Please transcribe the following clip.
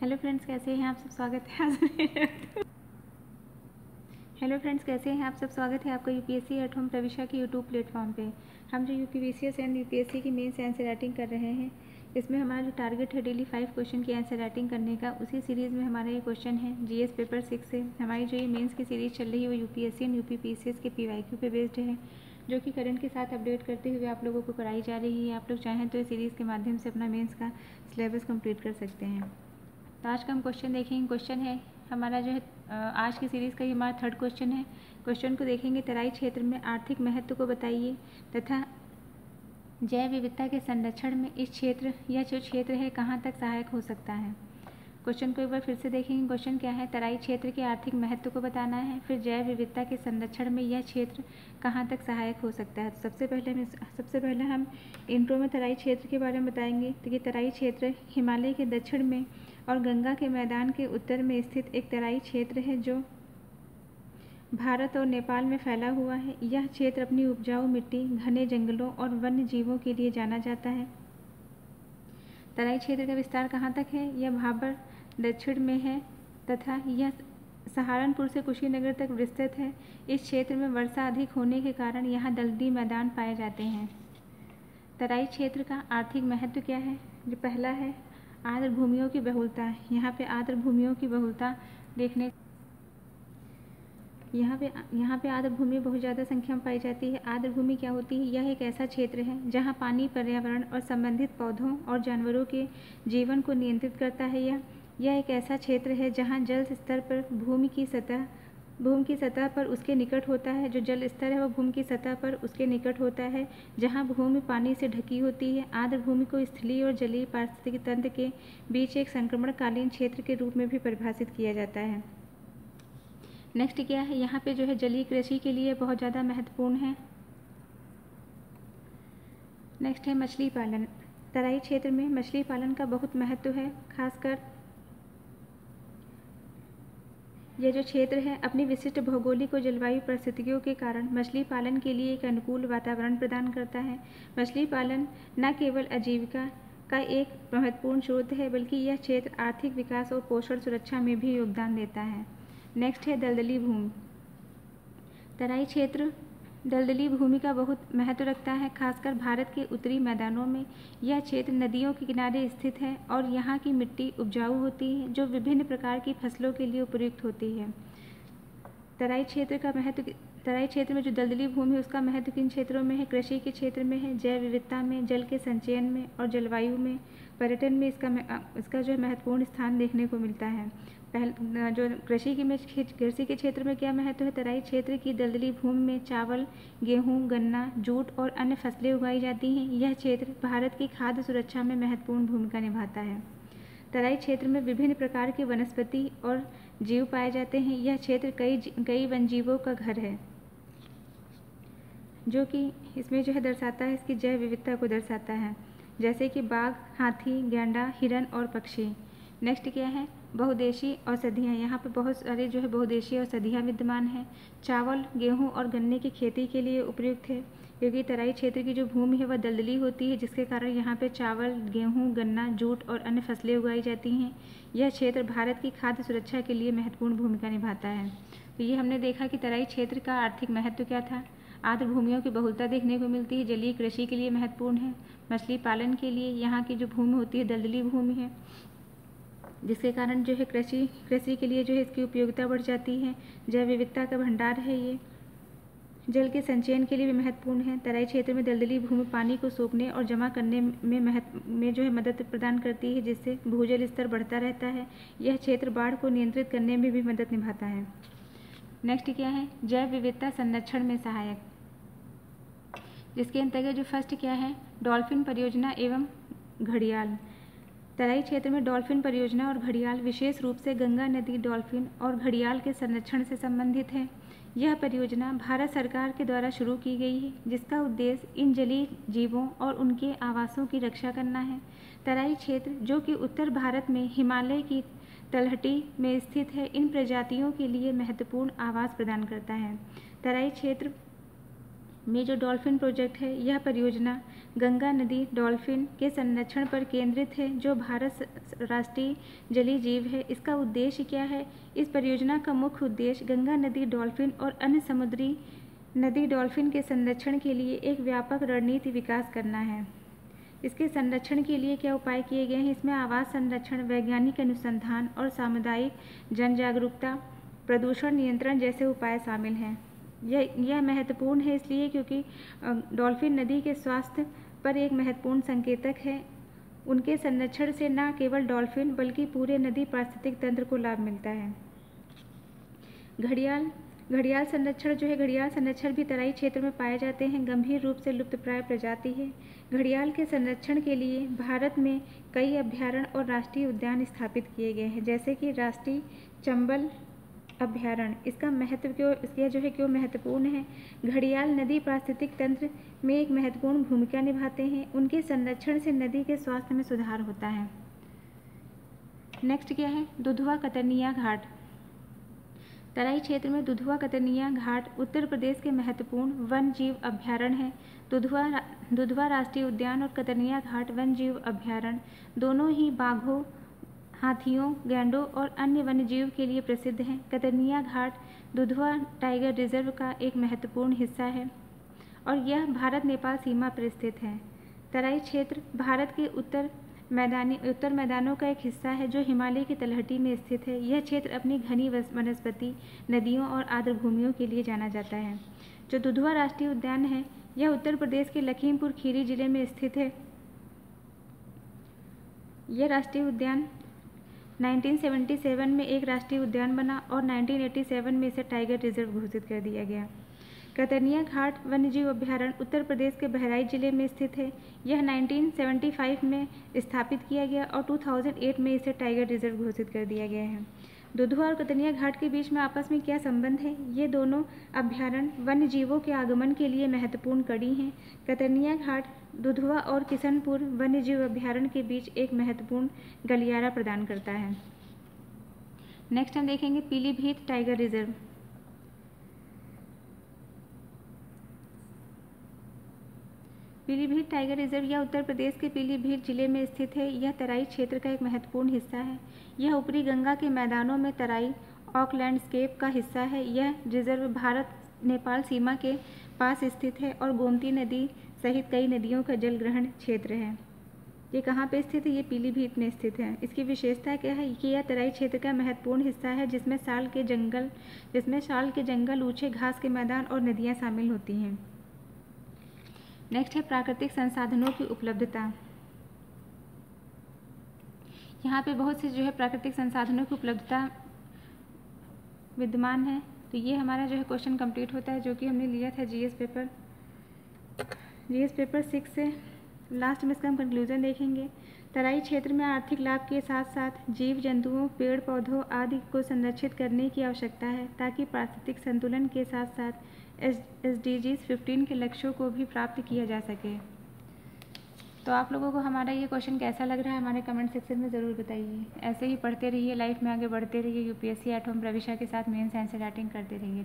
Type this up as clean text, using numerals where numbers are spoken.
Hello friends, कैसे हैं आप सब? स्वागत है हेलो फ्रेंड्स, कैसे हैं आप सब? स्वागत है आपका यूपीएससी एट होम प्रविशा के यूट्यूब प्लेटफॉर्म पे। हम जो यूपीवीसीएस एंड यूपीएससी की मेंस आंसर राइटिंग कर रहे हैं, इसमें हमारा जो टारगेट है डेली 5 क्वेश्चन की आंसर राइटिंग करने का, उसी सीरीज़ में हमारा ये क्वेश्चन है जीएस पेपर 6 से। हमारी जो ये मेंस की सीरीज़ चल रही है वो यूपीएससी एंड यूपीपीसीएस के पीवाईक्यू पे बेस्ड है, जो कि करंट के साथ अपडेट करते हुए आप लोगों को कराई जा रही है। आप लोग चाहें तो इस सीरीज़ के माध्यम से अपना मेंस का सिलेबस कंप्लीट कर सकते हैं। तो आज का हम क्वेश्चन देखेंगे। क्वेश्चन है हमारा जो है आज की सीरीज़ का ये हमारा थर्ड क्वेश्चन है। क्वेश्चन को देखेंगे, तराई क्षेत्र में आर्थिक महत्व को बताइए तथा जैव विविधता के संरक्षण में इस क्षेत्र या जो क्षेत्र है कहाँ तक सहायक हो सकता है। क्वेश्चन को एक बार फिर से देखेंगे। क्वेश्चन क्या है, तराई क्षेत्र के आर्थिक महत्व को बताना है, फिर जैव विविधता के संरक्षण में यह क्षेत्र कहाँ तक सहायक हो सकता है। तो सबसे पहले हम इंट्रो में तराई क्षेत्र के बारे में बताएंगे। तो ये तराई क्षेत्र हिमालय के दक्षिण में और गंगा के मैदान के उत्तर में स्थित एक तराई क्षेत्र है जो भारत और नेपाल में फैला हुआ है। यह क्षेत्र अपनी उपजाऊ मिट्टी, घने जंगलों और वन्य जीवों के लिए जाना जाता है। तराई क्षेत्र का विस्तार कहाँ तक है? यह भाबर दक्षिण में है तथा यह सहारनपुर से कुशीनगर तक विस्तृत है। इस क्षेत्र में वर्षा अधिक होने के कारण यहाँ दलदली मैदान पाए जाते हैं। तराई क्षेत्र का आर्थिक महत्व क्या है? जो पहला है आर्द्र भूमियों की बहुलता। यहाँ पे आर्द्र भूमियों की बहुलता देखने यहाँ पे आर्द्र भूमि बहुत ज़्यादा संख्या में पाई जाती है। आर्द्र भूमि क्या होती है? यह एक ऐसा क्षेत्र है जहाँ पानी, पर्यावरण और संबंधित पौधों और जानवरों के जीवन को नियंत्रित करता है। यह एक ऐसा क्षेत्र है जहाँ जल स्तर पर भूमि की सतह पर उसके निकट होता है। जो जल स्तर है वो भूमि की सतह पर उसके निकट होता है, जहाँ भूमि पानी से ढकी होती है। आर्द्र भूमि को स्थलीय और जलीय पारिस्थितिकी तंत्र के बीच एक संक्रमणकालीन क्षेत्र के रूप में भी परिभाषित किया जाता है। नेक्स्ट क्या है, यहाँ पे जो है जलीय कृषि के लिए बहुत ज़्यादा महत्वपूर्ण है। नेक्स्ट है मछली पालन। तराई क्षेत्र में मछली पालन का बहुत महत्व है। खासकर यह जो क्षेत्र है अपनी विशिष्ट भौगोलिक और जलवायु परिस्थितियों के कारण मछली पालन के लिए एक अनुकूल वातावरण प्रदान करता है। मछली पालन न केवल आजीविका का एक महत्वपूर्ण स्रोत है, बल्कि यह क्षेत्र आर्थिक विकास और पोषण सुरक्षा में भी योगदान देता है। नेक्स्ट है दलदली भूमि। तराई क्षेत्र दलदली भूमि का बहुत महत्व रखता है। खासकर भारत के उत्तरी मैदानों में यह क्षेत्र नदियों के किनारे स्थित है और यहाँ की मिट्टी उपजाऊ होती है, जो विभिन्न प्रकार की फसलों के लिए उपयुक्त होती है। तराई क्षेत्र में जो दलदली भूमि है उसका महत्व किन क्षेत्रों में है? कृषि के क्षेत्र में है, जैव विविधता में, जल के संचयन में और जलवायु में। पर्यटन में इसका जो महत्वपूर्ण स्थान देखने को मिलता है। जो कृषि के क्षेत्र में क्या महत्व है? तराई क्षेत्र की दलदली भूमि में चावल, गेहूं, गन्ना, जूट और अन्य फसलें उगाई जाती हैं। यह क्षेत्र भारत की खाद्य सुरक्षा में महत्वपूर्ण भूमिका निभाता है। तराई क्षेत्र में विभिन्न प्रकार के वनस्पति और जीव पाए जाते हैं। यह क्षेत्र कई वन्यजीवों का घर है, जो कि इसमें जो है दर्शाता है, इसकी जैव विविधता को दर्शाता है, जैसे कि बाघ, हाथी, गैंडा, हिरन और पक्षी। नेक्स्ट क्या है? बहुदेशीय औषधियाँ। यहाँ पे बहुत सारे जो है बहुदेशीय औषधियाँ विद्यमान हैं। चावल, गेहूँ और गन्ने की खेती के लिए उपयुक्त है, क्योंकि तराई क्षेत्र की जो भूमि है वह दलदली होती है, जिसके कारण यहाँ पे चावल, गेहूँ, गन्ना, जूट और अन्य फसलें उगाई जाती हैं। यह क्षेत्र भारत की खाद्य सुरक्षा के लिए महत्वपूर्ण भूमिका निभाता है। तो ये हमने देखा कि तराई क्षेत्र का आर्थिक महत्व क्या था। आर्द्र भूमियों की बहुलता देखने को मिलती है, जलीय कृषि के लिए महत्वपूर्ण है, मछली पालन के लिए यहाँ की जो भूमि होती है दलदली भूमि है, जिसके कारण जो है कृषि के लिए जो है इसकी उपयोगिता बढ़ जाती है। जैव विविधता का भंडार है ये, जल के संचयन के लिए भी महत्वपूर्ण है। तराई क्षेत्र में दलदली भूमि पानी को सोखने और जमा करने में जो है मदद प्रदान करती है, जिससे भूजल स्तर बढ़ता रहता है। यह क्षेत्र बाढ़ को नियंत्रित करने में भी मदद निभाता है। नेक्स्ट क्या है? जैव विविधता संरक्षण में सहायक, जिसके अंतर्गत जो फर्स्ट क्या है? डॉल्फिन परियोजना एवं घड़ियाल। तराई क्षेत्र में डॉल्फिन परियोजना और घड़ियाल विशेष रूप से गंगा नदी डॉल्फिन और घड़ियाल के संरक्षण से संबंधित है। यह परियोजना भारत सरकार के द्वारा शुरू की गई है, जिसका उद्देश्य इन जलीय जीवों और उनके आवासों की रक्षा करना है। तराई क्षेत्र, जो कि उत्तर भारत में हिमालय की तलहटी में स्थित है, इन प्रजातियों के लिए महत्वपूर्ण आवास प्रदान करता है। तराई क्षेत्र में जो डॉल्फिन प्रोजेक्ट है, यह परियोजना गंगा नदी डॉल्फिन के संरक्षण पर केंद्रित है, जो भारत राष्ट्रीय जलीय जीव है। इसका उद्देश्य क्या है? इस परियोजना का मुख्य उद्देश्य गंगा नदी डॉल्फिन और अन्य समुद्री नदी डॉल्फिन के संरक्षण के लिए एक व्यापक रणनीति विकास करना है। इसके संरक्षण के लिए क्या उपाय किए गए हैं? इसमें आवास संरक्षण, वैज्ञानिक अनुसंधान और सामुदायिक जन जागरूकता, प्रदूषण नियंत्रण जैसे उपाय शामिल हैं। यह महत्वपूर्ण है इसलिए क्योंकि डॉल्फिन नदी के स्वास्थ्य पर एक महत्वपूर्ण संकेतक है। उनके संरक्षण से न केवल डॉल्फिन बल्कि पूरे नदी पारिस्थितिक तंत्र को लाभ मिलता है। घड़ियाल संरक्षण जो है, घड़ियाल संरक्षण भी तराई क्षेत्र में पाए जाते हैं, गंभीर रूप से लुप्तप्राय प्रजाति है। घड़ियाल के संरक्षण के लिए भारत में कई अभयारण्य और राष्ट्रीय उद्यान स्थापित किए गए हैं, जैसे कि राष्ट्रीय चंबल अभयारण्य। इसका महत्व क्यों महत्वपूर्ण है? घड़ियाल नदी पारिस्थितिक तंत्र में एक महत्वपूर्ण भूमिका निभाते हैं। उनके संरक्षण से नदी के स्वास्थ्य में सुधार होता है। नेक्स्ट क्या है? दुधवा कतरनिया घाट। तराई क्षेत्र में दुधवा कतरनिया घाट उत्तर प्रदेश के महत्वपूर्ण वन जीव अभयारण्य है। दुधवा राष्ट्रीय उद्यान और कतरनिया घाट वन जीव अभयारण्य दोनों ही बाघों, हाथियों, गैंडों और अन्य वन्यजीव के लिए प्रसिद्ध हैं। कतरनिया घाट दुधवा टाइगर रिजर्व का एक महत्वपूर्ण हिस्सा है और यह भारत नेपाल सीमा पर स्थित है। तराई क्षेत्र भारत के उत्तर मैदानों का एक हिस्सा है जो हिमालय की तलहटी में स्थित है। यह क्षेत्र अपनी घनी वनस्पति, नदियों और आर्द्रभूमियों के लिए जाना जाता है। जो दुधवा राष्ट्रीय उद्यान है, यह उत्तर प्रदेश के लखीमपुर खीरी जिले में स्थित है। यह राष्ट्रीय उद्यान 1977 में एक राष्ट्रीय उद्यान बना और 1987 में इसे टाइगर रिजर्व घोषित कर दिया गया। कतरनिया घाट वन्यजीव अभयारण्य उत्तर प्रदेश के बहराइच जिले में स्थित है। यह 1975 में स्थापित किया गया और 2008 में इसे टाइगर रिजर्व घोषित कर दिया गया है। दुधवा और कतरनिया घाट के बीच में आपस में क्या संबंध है? ये दोनों अभयारण्य वन्य जीवों के आगमन के लिए महत्वपूर्ण कड़ी हैं। कतरनिया घाट दुधवा और किशनपुर वन्यजीव अभयारण्य के बीच एक महत्वपूर्ण गलियारा प्रदान करता है। नेक्स्ट हम देखेंगे Pilibhit tiger reserve. Pilibhit tiger reserve यह उत्तर प्रदेश के पीलीभीत जिले में स्थित है। यह तराई क्षेत्र का एक महत्वपूर्ण हिस्सा है। यह ऊपरी गंगा के मैदानों में तराई ऑक लैंडस्केप का हिस्सा है। यह रिजर्व भारत नेपाल सीमा के पास स्थित है और गोमती नदी सहित कई नदियों का जल ग्रहण क्षेत्र है। ये कहाँ पे स्थित है? ये पीलीभीत में स्थित है। इसकी विशेषता क्या है कि यह तराई क्षेत्र का महत्वपूर्ण हिस्सा है जिसमें साल के जंगल, ऊंचे घास के मैदान और नदियाँ शामिल होती हैं। नेक्स्ट है प्राकृतिक संसाधनों की उपलब्धता। यहाँ पे बहुत से जो है प्राकृतिक संसाधनों की उपलब्धता विद्यमान है। तो ये हमारा जो है क्वेश्चन कंप्लीट होता है, जो कि हमने लिया था जीएस पेपर 6 से। लास्ट में इसका हम कंक्लूजन देखेंगे। तराई क्षेत्र में आर्थिक लाभ के साथ साथ जीव जंतुओं, पेड़ पौधों आदि को संरक्षित करने की आवश्यकता है ताकि पारिस्थितिक संतुलन के साथ साथ SDGs 15 के लक्ष्यों को भी प्राप्त किया जा सके। तो आप लोगों को हमारा ये क्वेश्चन कैसा लग रहा है हमारे कमेंट सेक्शन में ज़रूर बताइए। ऐसे ही पढ़ते रहिए, लाइफ में आगे बढ़ते रहिए। UPSC एट होम प्रविशा के साथ मेंस एंसर राइटिंग करते रहिए।